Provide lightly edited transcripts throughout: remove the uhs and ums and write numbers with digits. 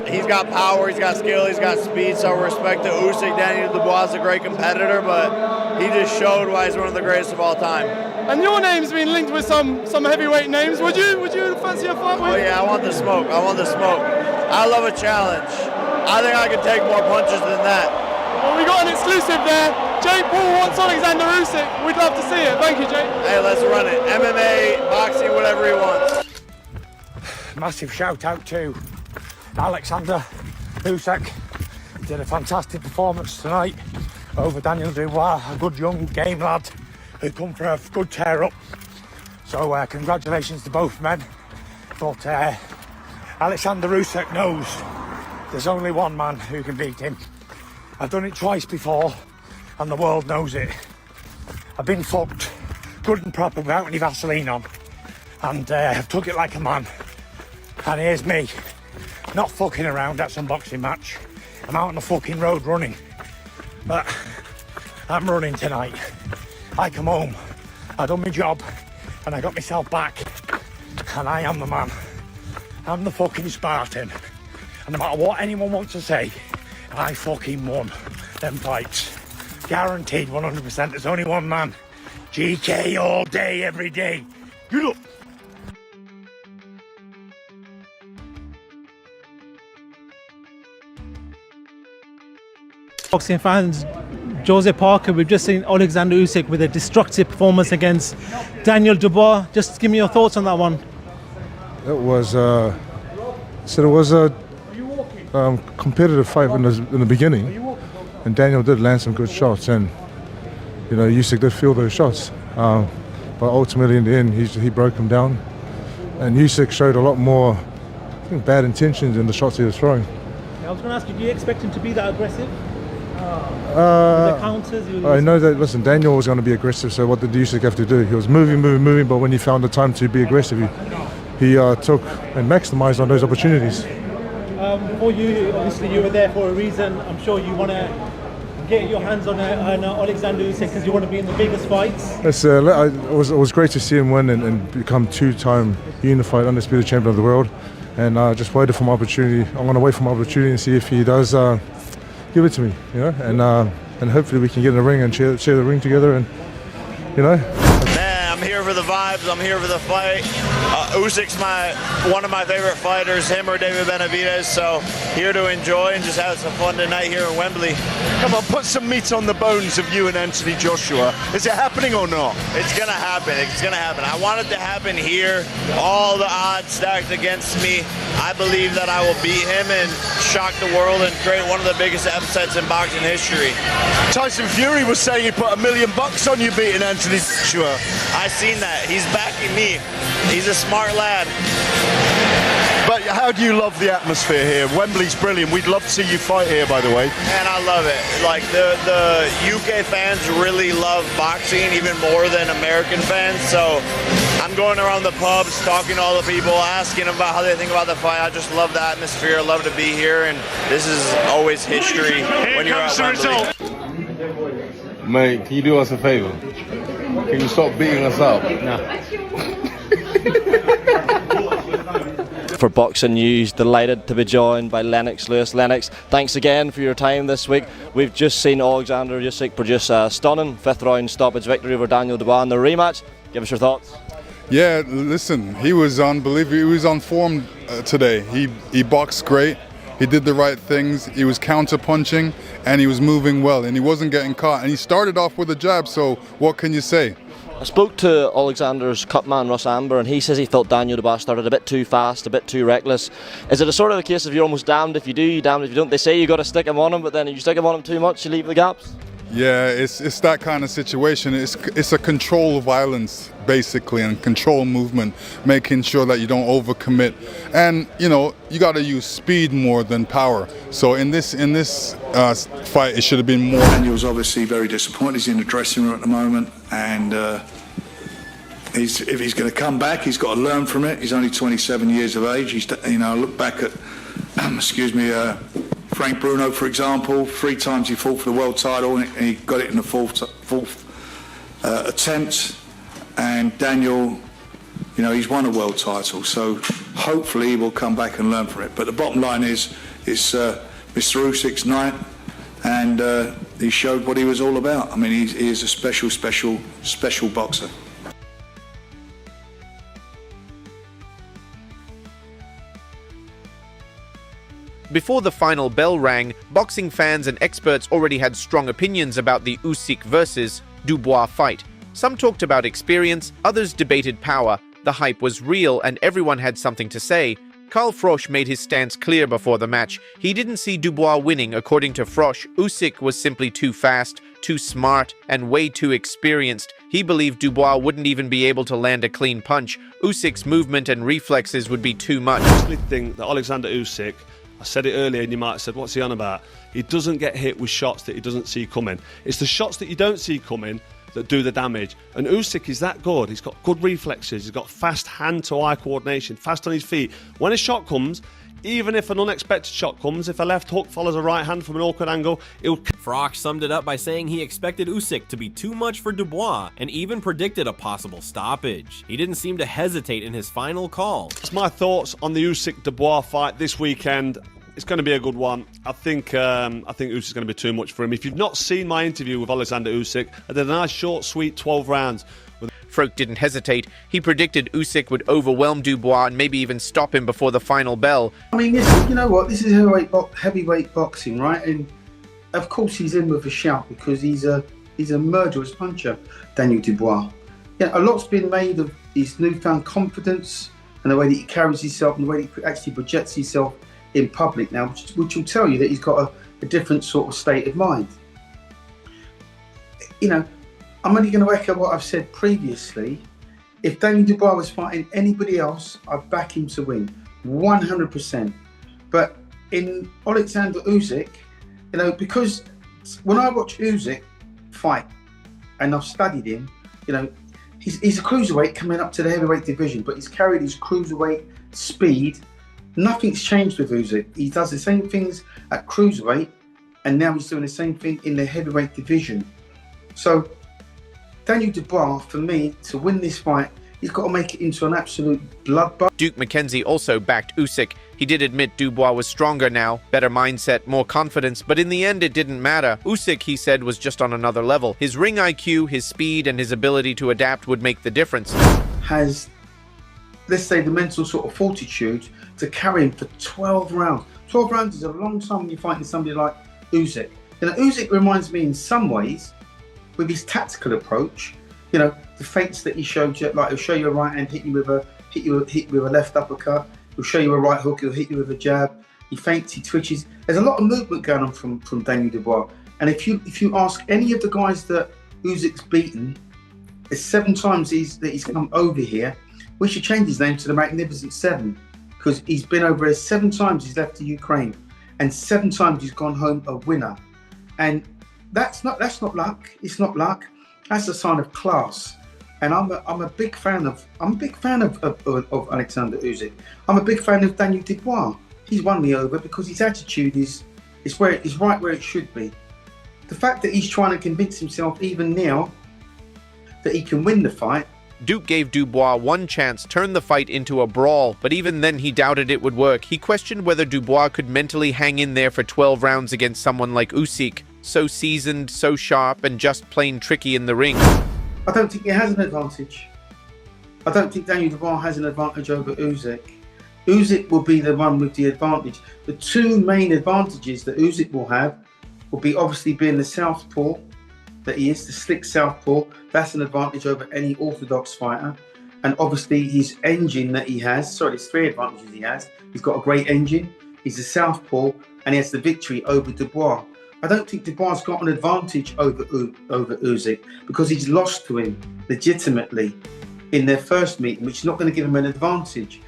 he's got power, he's got skill, he's got speed, so respect to Usyk. Daniel Dubois is a great competitor, but he just showed why he's one of the greatest of all time. And your name's been linked with some heavyweight names. Would you fancy a fight with? Oh yeah, I want the smoke. I love a challenge. I think I can take more punches than that. Well, we got an exclusive there. Jake Paul wants Oleksandr Usyk. We'd love to see it. Thank you, Jake. Hey, let's run it. MMA, boxing, whatever he wants. Massive shout out to Oleksandr Usyk. He did a fantastic performance tonight over Daniel Dubois, a good young game lad who come for a good tear up. So congratulations to both men. But Oleksandr Usyk knows there's only one man who can beat him. I've done it twice before and the world knows it. I've been fucked good and proper without any Vaseline on, and I've took it like a man. And here's me, not fucking around at some boxing match. I'm out on the fucking road running. But I'm running tonight. I come home, I done my job, and I got myself back. And I am the man. I'm the fucking Spartan. And no matter what anyone wants to say, I fucking won them fights. Guaranteed 100%. There's only one man. GK all day, every day. Good luck. Boxing fans, Jose Parker, we've just seen Oleksandr Usyk with a destructive performance against Daniel Dubois. Just give me your thoughts on that one. It was a competitive fight in the beginning, and Daniel did land some good shots, and Usyk did feel those shots, but ultimately in the end he broke him down, and Usyk showed a lot more, I think, bad intentions in the shots he was throwing. I was going to ask you, do you expect him to be that aggressive? The counters, I know that. Listen, Daniel was going to be aggressive, so what did Usyk have to do? He was moving, but when he found the time to be aggressive, he took and maximized on those opportunities. For you, obviously you were there for a reason. I'm sure you want to get your hands on Oleksandr Usyk because you want to be in the biggest fights. It was great to see him win and become two-time unified undisputed champion of the world, and just waited for my opportunity. I'm going to wait for my opportunity and see if he does give it to me, and hopefully we can get in the ring and share the ring together, and Man, I'm here for the vibes. I'm here for the fight. Usyk's one of my favorite fighters, him or David Benavidez, so here to enjoy and just have some fun tonight here in Wembley. Come on, put some meat on the bones of you and Anthony Joshua. Is it happening or not? It's gonna happen. It's gonna happen. I want it to happen here. All the odds stacked against me. I believe that I will beat him and shock the world and create one of the biggest upsets in boxing history. Tyson Fury was saying he put $1 million on you beating Anthony Joshua. I seen that. He's backing me. He's a smart lad. But how do you love the atmosphere here? Wembley's brilliant. We'd love to see you fight here, by the way. Man, I love it. Like, the UK fans really love boxing even more than American fans. So I'm going around the pubs, talking to all the people, asking them about how they think about the fight. I just love the atmosphere. I love to be here, and this is always history when you're at Wembley. Mate, can you do us a favor? Can you stop beating us up? For Boxing News, delighted to be joined by Lennox Lewis. Lennox, thanks again for your time this week. We've just seen Oleksandr Usyk produce a stunning fifth round stoppage victory over Daniel Dubois in the rematch. Give us your thoughts. Yeah, listen, he was unbelievable. He was on form today. He boxed great. He did the right things. He was counter-punching and he was moving well and he wasn't getting caught. And he started off with a jab, so what can you say? I spoke to Oleksandr's cutman Russ Amber, and he says he thought Daniel Dubois started a bit too fast, a bit too reckless. Is it a sort of a case of you're almost damned if you do, damned if you don't? They say you got to stick him on him, but then if you stick him on him too much, you leave the gaps. Yeah, it's that kind of situation. It's a control violence, basically, and control movement, making sure that you don't overcommit. And you got to use speed more than power. So in this fight, it should have been more. Daniel's obviously very disappointed. He's in the dressing room at the moment, and if he's going to come back, he's got to learn from it. He's only 27 years of age. Look back at, Frank Bruno, for example. 3 times he fought for the world title, and he got it in the fourth attempt. And Daniel, he's won a world title. So hopefully he will come back and learn from it. But the bottom line is, it's Mr. Usyk's night, and he showed what he was all about. I mean, he is a special boxer. Before the final bell rang, boxing fans and experts already had strong opinions about the Usyk versus Dubois fight. Some talked about experience, others debated power. The hype was real and everyone had something to say. Carl Frosch made his stance clear before the match. He didn't see Dubois winning. According to Frosch, Usyk was simply too fast, too smart, and way too experienced. He believed Dubois wouldn't even be able to land a clean punch. Usyk's movement and reflexes would be too much. I actually think that Oleksandr Usyk, I said it earlier and you might have said, what's he on about? He doesn't get hit with shots that he doesn't see coming. It's the shots that you don't see coming that do the damage. And Usyk is that good. He's got good reflexes. He's got fast hand-to-eye coordination, fast on his feet. When a shot comes, even if an unexpected shot comes, if a left hook follows a right hand from an awkward angle, it'll... Frosch summed it up by saying he expected Usyk to be too much for Dubois and even predicted a possible stoppage. He didn't seem to hesitate in his final call. That's my thoughts on the Usyk-Dubois fight this weekend. It's going to be a good one. I think Usyk's going to be too much for him. If you've not seen my interview with Oleksandr Usyk, I did a nice, short, sweet 12 rounds. Froch didn't hesitate. He predicted Usyk would overwhelm Dubois and maybe even stop him before the final bell. I mean, you know what? This is heavyweight boxing, right? And of course he's in with a shout because he's a murderous puncher, Daniel Dubois. Yeah, a lot's been made of his newfound confidence and the way that he carries himself and the way that he actually projects himself in public now, which will tell you that he's got a different sort of state of mind. You know, I'm only going to echo what I've said previously. If Daniel Dubois was fighting anybody else, I'd back him to win, 100%. But in Oleksandr Usyk, you know, because when I watch Usyk fight, and I've studied him, you know, he's a cruiserweight coming up to the heavyweight division, but he's carried his cruiserweight speed. Nothing's changed with Usyk. He does the same things at cruiserweight, and now he's doing the same thing in the heavyweight division. So Daniel Dubois, for me, to win this fight, he's got to make it into an absolute bloodbath. Duke McKenzie also backed Usyk. He did admit Dubois was stronger now, better mindset, more confidence, but in the end it didn't matter. Usyk, he said, was just on another level. His ring IQ, his speed, and his ability to adapt would make the difference. Has, let's say, the mental sort of fortitude to carry him for 12 rounds. 12 rounds is a long time when you're fighting somebody like Usyk. You know, Usyk reminds me in some ways, with his tactical approach, you know, the feints that he showed you, like he'll show you a right hand, hit you with a left uppercut, he'll show you a right hook, he'll hit you with a jab, he feints, he twitches. There's a lot of movement going on from Daniel Dubois. And if you ask any of the guys that Usyk's beaten, there's 7 times that he's come over here. We should change his name to the Magnificent Seven, because he's been over here 7 times he's left the Ukraine, and 7 times he's gone home a winner. And that's not luck. It's not luck. That's a sign of class. And I'm a big fan of Oleksandr Usyk. I'm a big fan of Daniel Dubois. He's won me over because his attitude is right where it should be. The fact that he's trying to convince himself even now that he can win the fight. Duke gave Dubois one chance, turned the fight into a brawl, but even then he doubted it would work. He questioned whether Dubois could mentally hang in there for 12 rounds against someone like Usyk, so seasoned, so sharp, and just plain tricky in the ring. I don't think he has an advantage. I don't think Daniel Dubois has an advantage over Usyk. Usyk will be the one with the advantage. The 2 main advantages that Usyk will have will be obviously being the southpaw that he is, the slick southpaw. That's an advantage over any orthodox fighter. And obviously his engine that he has, sorry, there's 3 advantages he has. He's got a great engine, he's a southpaw, and he has the victory over Dubois. I don't think Dubois got an advantage over Usyk because he's lost to him legitimately in their first meeting, which is not going to give him an advantage.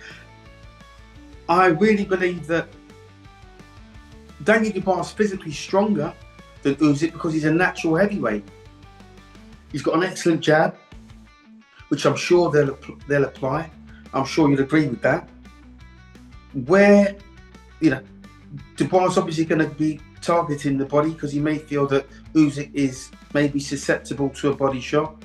I really believe that Daniel Dubois is physically stronger than Usyk because he's a natural heavyweight. He's got an excellent jab, which I'm sure they'll apply. I'm sure you'll agree with that. Where, you know, Dubois is obviously going to be targeting the body because he may feel that Usyk is maybe susceptible to a body shot.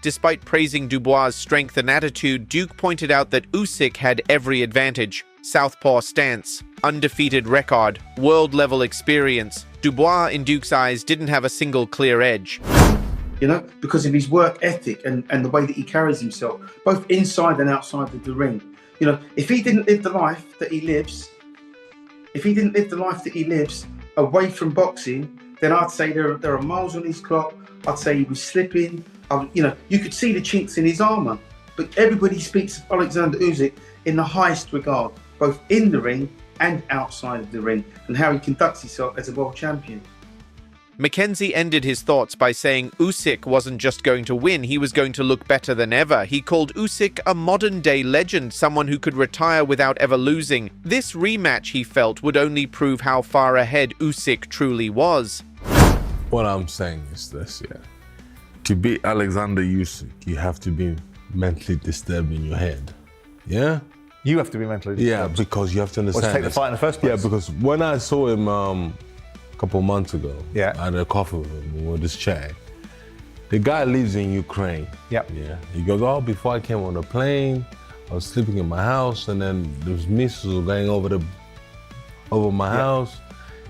Despite praising Dubois' strength and attitude, Duke pointed out that Usyk had every advantage. Southpaw stance, undefeated record, world-level experience. Dubois, in Duke's eyes, didn't have a single clear edge. You know, because of his work ethic and the way that he carries himself, both inside and outside of the ring. You know, if he didn't live the life that he lives, away from boxing, then I'd say there are miles on his clock. I'd say he was slipping. You know, you could see the chinks in his armour. But everybody speaks of Oleksandr Usyk in the highest regard, both in the ring and outside of the ring, and how he conducts himself as a world champion. Mackenzie ended his thoughts by saying Usyk wasn't just going to win, he was going to look better than ever. He called Usyk a modern-day legend, someone who could retire without ever losing. This rematch, he felt, would only prove how far ahead Usyk truly was. What I'm saying is this, yeah. To beat Oleksandr Usyk, you have to be mentally disturbed in your head. Yeah? You have to be mentally disturbed? Yeah, because you have to understand. Or to take the fight in the first place? Yeah, because when I saw him a couple of months ago, I had a coffee with him, with this chat. The guy lives in Ukraine. Yep. Yeah. He goes, oh, before I came on the plane, I was sleeping in my house, and then there was missiles going over my house,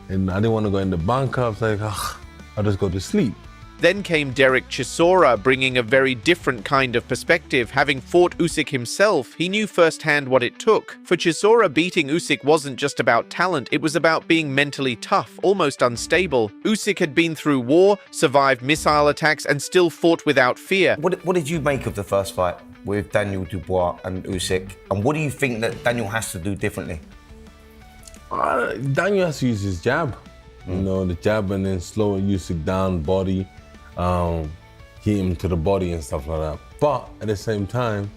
and I didn't want to go in the bunker. I was like, I'll just go to sleep. Then came Derek Chisora, bringing a very different kind of perspective. Having fought Usyk himself, he knew firsthand what it took. For Chisora, beating Usyk wasn't just about talent, it was about being mentally tough, almost unstable. Usyk had been through war, survived missile attacks, and still fought without fear. What did you make of the first fight with Daniel Dubois and Usyk? And what do you think that Daniel has to do differently? Daniel has to use his jab. You know, the jab, and then slow Usyk down, body. Hit him to the body and stuff like that. But at the same time,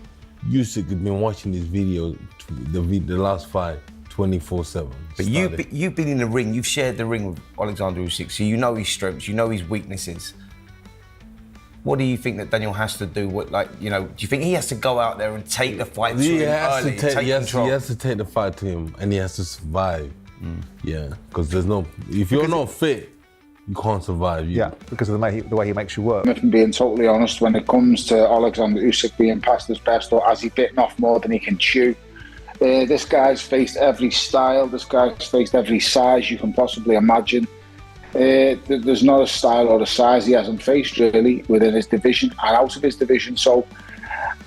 Usyk has been watching this video, the last fight, 24/7. But you've been in the ring, you've shared the ring with Oleksandr Usyk, so you know his strengths, you know his weaknesses. What do you think that Daniel has to do? Do you think he has to go out there and take the fight to him early, take control? He has to take the fight to him, and he has to survive. Yeah, because if you're not fit, you can't survive. Yeah, because of the way he makes you work. If I'm being totally honest, when it comes to Oleksandr Usyk being past his best, or has he bitten off more than he can chew? This guy's faced every style, this guy's faced every size you can possibly imagine. There's not a style or a size he hasn't faced really within his division and out of his division. So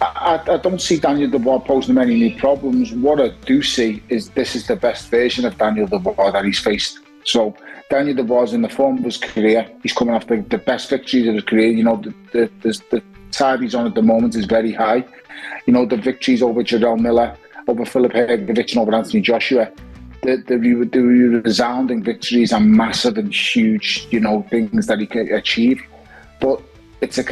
I don't see Daniel Dubois posing him any new problems. What I do see is this is the best version of Daniel Dubois that he's faced. So Daniel Dubois is in the form of his career. He's coming off the best victories of his career. You know, the tide he's on at the moment is very high. You know, the victories over Jarrell Miller, over Philip Hergovich, and over Anthony Joshua, the resounding victories are massive and huge, you know, things that he can achieve. But it's a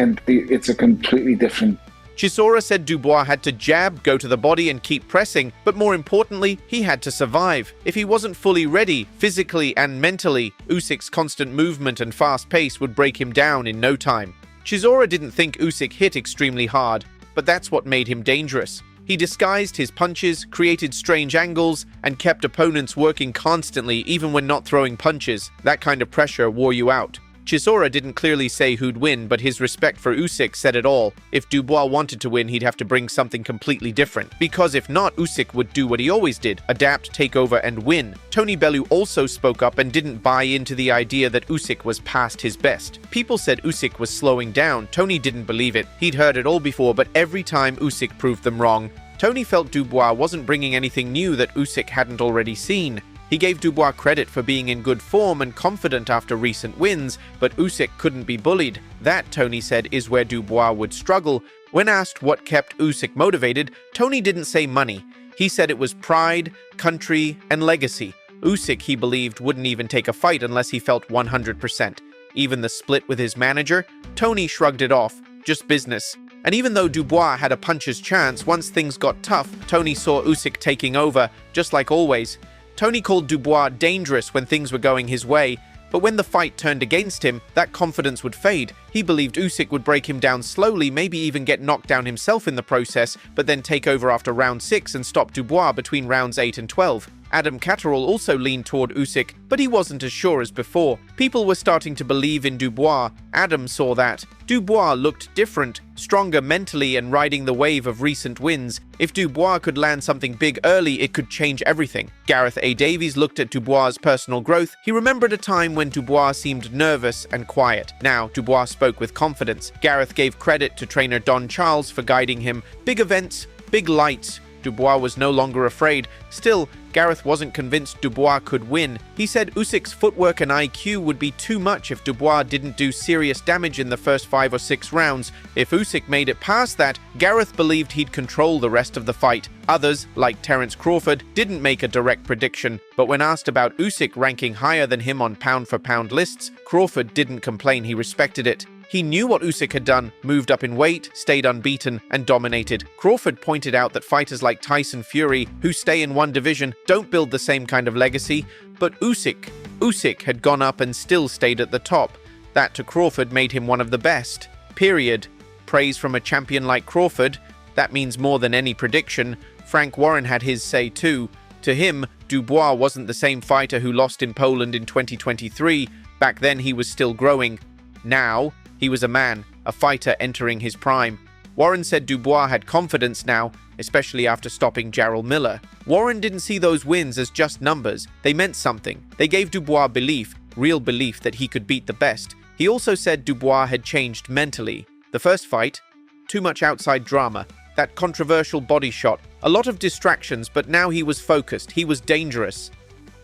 completely different. Chisora said Dubois had to jab, go to the body and keep pressing, but more importantly, he had to survive. If he wasn't fully ready, physically and mentally, Usyk's constant movement and fast pace would break him down in no time. Chisora didn't think Usyk hit extremely hard, but that's what made him dangerous. He disguised his punches, created strange angles, and kept opponents working constantly even when not throwing punches. That kind of pressure wore you out. Chisora didn't clearly say who'd win, but his respect for Usyk said it all. If Dubois wanted to win, he'd have to bring something completely different. Because if not, Usyk would do what he always did, adapt, take over, and win. Tony Bellew also spoke up and didn't buy into the idea that Usyk was past his best. People said Usyk was slowing down. Tony didn't believe it. He'd heard it all before, but every time Usyk proved them wrong. Tony felt Dubois wasn't bringing anything new that Usyk hadn't already seen. He gave Dubois credit for being in good form and confident after recent wins, but Usyk couldn't be bullied. That, Tony said, is where Dubois would struggle. When asked what kept Usyk motivated, Tony didn't say money. He said it was pride, country, and legacy. Usyk, he believed, wouldn't even take a fight unless he felt 100%. Even the split with his manager, Tony shrugged it off. Just business. And even though Dubois had a puncher's chance, once things got tough, Tony saw Usyk taking over, just like always. Tony called Dubois dangerous when things were going his way, but when the fight turned against him, that confidence would fade. He believed Usyk would break him down slowly, maybe even get knocked down himself in the process, but then take over after round 6 and stop Dubois between rounds 8 and 12. Adam Catterall also leaned toward Usyk, but he wasn't as sure as before. People were starting to believe in Dubois. Adam saw that. Dubois looked different, stronger mentally and riding the wave of recent wins. If Dubois could land something big early, it could change everything. Gareth A. Davies looked at Dubois' personal growth. He remembered a time when Dubois seemed nervous and quiet. Now, Dubois spoke with confidence. Gareth gave credit to trainer Don Charles for guiding him. Big events, big lights. Dubois was no longer afraid. Still, Gareth wasn't convinced Dubois could win. He said Usyk's footwork and IQ would be too much if Dubois didn't do serious damage in the first 5 or 6 rounds. If Usyk made it past that, Gareth believed he'd control the rest of the fight. Others, like Terence Crawford, didn't make a direct prediction, but when asked about Usyk ranking higher than him on pound-for-pound lists, Crawford didn't complain. He respected it. He knew what Usyk had done, moved up in weight, stayed unbeaten, and dominated. Crawford pointed out that fighters like Tyson Fury, who stay in one division, don't build the same kind of legacy, but Usyk had gone up and still stayed at the top. That to Crawford made him one of the best. Period. Praise from a champion like Crawford, that means more than any prediction. Frank Warren had his say too. To him, Dubois wasn't the same fighter who lost in Poland in 2023. Back then he was still growing. Now, he was a man, a fighter entering his prime. Warren said Dubois had confidence now, especially after stopping Jarrell Miller. Warren didn't see those wins as just numbers. They meant something. They gave Dubois belief, real belief that he could beat the best. He also said Dubois had changed mentally. The first fight, too much outside drama, that controversial body shot, a lot of distractions, but now he was focused, he was dangerous.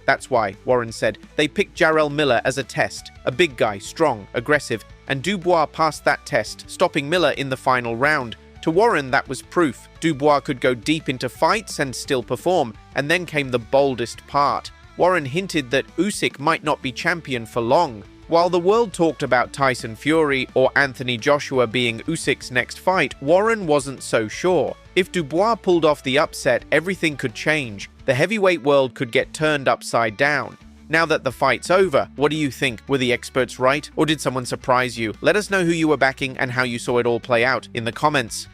That's why, Warren said, they picked Jarrell Miller as a test. A big guy, strong, aggressive, and Dubois passed that test, stopping Miller in the final round. To Warren, that was proof. Dubois could go deep into fights and still perform, and then came the boldest part. Warren hinted that Usyk might not be champion for long. While the world talked about Tyson Fury or Anthony Joshua being Usyk's next fight, Warren wasn't so sure. If Dubois pulled off the upset, everything could change. The heavyweight world could get turned upside down. Now that the fight's over, what do you think? Were the experts right, or did someone surprise you? Let us know who you were backing and how you saw it all play out in the comments.